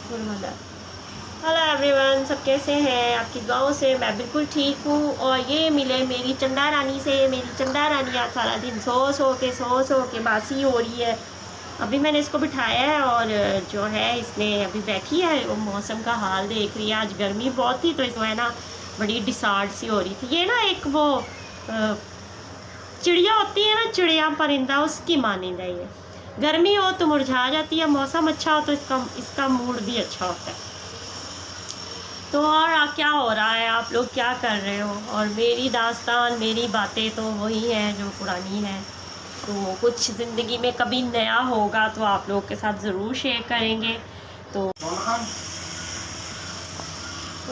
Hello everyone, सब कैसे हैं? आपकी गाँव से मैं बिल्कुल ठीक हूँ। और ये मिले मेरी चंदा रानी से। मेरी चंदा रानी आज सारा दिन सो के बासी हो रही है। अभी मैंने इसको बिठाया है और जो है इसने अभी बैठी है, वो मौसम का हाल देख रही है। आज गर्मी बहुत थी तो इसको है ना बड़ी डिसार्ड सी हो रही थी। ये ना एक वो चिड़िया होती है ना, चिड़िया परिंदा, उसकी मानिंद है ये। गर्मी हो तो मुरझा जाती है, मौसम अच्छा हो तो इसका मूड भी अच्छा होता है। तो और क्या हो रहा है, आप लोग क्या कर रहे हो? और मेरी दास्तान, मेरी बातें तो वही हैं जो पुरानी है। तो कुछ ज़िंदगी में कभी नया होगा तो आप लोग के साथ ज़रूर शेयर करेंगे। तो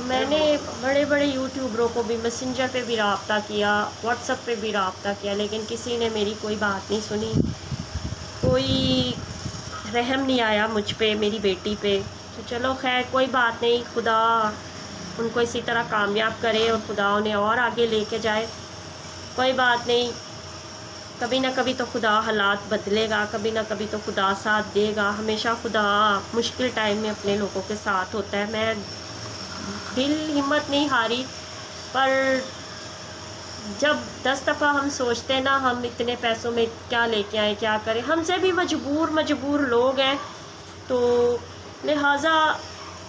मैंने बड़े बड़े यूट्यूबरों को भी मैसेंजर पे भी रब्ता किया, व्हाट्सएप पे भी रब्ता किया, लेकिन किसी ने मेरी कोई बात नहीं सुनी। कोई रहम नहीं आया मुझ पे, मेरी बेटी पे। तो चलो खैर कोई बात नहीं, खुदा उनको इसी तरह कामयाब करे और खुदा उन्हें और आगे लेके जाए। कोई बात नहीं, कभी ना कभी तो खुदा हालात बदलेगा, कभी ना कभी तो खुदा साथ देगा। हमेशा खुदा मुश्किल टाइम में अपने लोगों के साथ होता है। मैं दिल हिम्मत नहीं हारी, पर जब 10 दफ़ा हम सोचते हैं ना हम इतने पैसों में क्या लेके आए, क्या करें, हमसे भी मजबूर लोग हैं। तो लिहाजा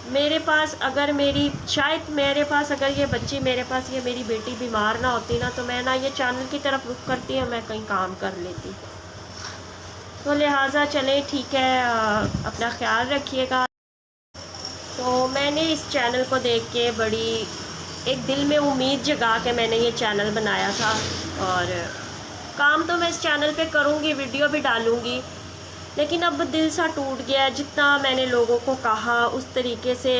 मेरे पास अगर ये बच्ची, मेरे पास ये मेरी बेटी बीमार ना होती ना, तो मैं ना ये चैनल की तरफ रुख करती है, मैं कहीं काम कर लेती। तो लिहाजा चले ठीक है, अपना ख्याल रखिएगा। तो मैंने इस चैनल को देख के बड़ी एक दिल में उम्मीद जगा के मैंने ये चैनल बनाया था। और काम तो मैं इस चैनल पे करूँगी, वीडियो भी डालूँगी, लेकिन अब दिल सा टूट गया। जितना मैंने लोगों को कहा उस तरीके से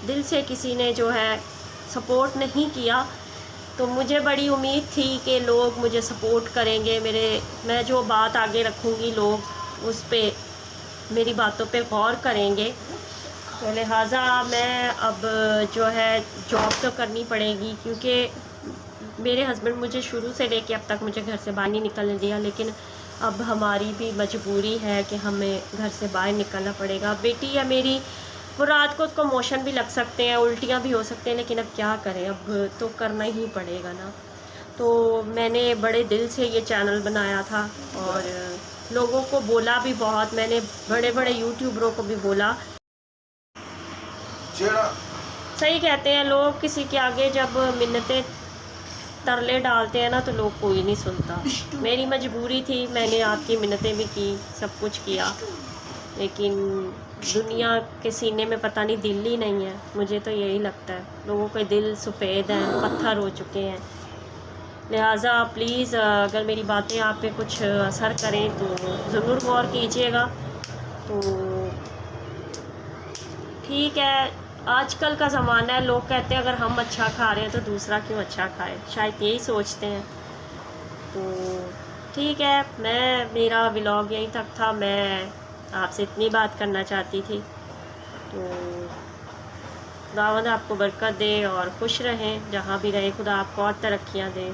दिल से किसी ने जो है सपोर्ट नहीं किया। तो मुझे बड़ी उम्मीद थी कि लोग मुझे सपोर्ट करेंगे, मैं जो बात आगे रखूँगी लोग उस पे मेरी बातों पे गौर करेंगे। तो लिहाजा मैं अब जो है जॉब तो करनी पड़ेगी, क्योंकि मेरे हस्बैंड मुझे शुरू से लेके अब तक मुझे घर से बाहर नहीं निकलने दिया, लेकिन अब हमारी भी मजबूरी है कि हमें घर से बाहर निकलना पड़ेगा। बेटी है मेरी, वो रात को उसको मोशन भी लग सकते हैं, उल्टियाँ भी हो सकते हैं, लेकिन अब क्या करें, अब तो करना ही पड़ेगा ना। तो मैंने बड़े दिल से ये चैनल बनाया था और लोगों को बोला भी बहुत, मैंने बड़े बड़े यूट्यूबरों को भी बोला। सही कहते हैं लोग, किसी के आगे जब मिन्नतें तरले डालते हैं ना तो लोग कोई नहीं सुनता। मेरी मजबूरी थी, मैंने आपकी मिन्नतें भी की, सब कुछ किया, लेकिन दुनिया के सीने में पता नहीं दिल ही नहीं है। मुझे तो यही लगता है, लोगों के दिल सफ़ेद हैं, पत्थर हो चुके हैं। लिहाजा प्लीज़ अगर मेरी बातें आप पे कुछ असर करें तो ज़रूर गौर कीजिएगा। तो ठीक है, आजकल का ज़माना है, लोग कहते हैं अगर हम अच्छा खा रहे हैं तो दूसरा क्यों अच्छा खाए, शायद यही सोचते हैं। तो ठीक है, मेरा व्लॉग यहीं तक था। मैं आपसे इतनी बात करना चाहती थी। तो खुदावंद आपको बरकत दे और खुश रहें, जहाँ भी रहे खुदा आपको और तरक्कियाँ दे।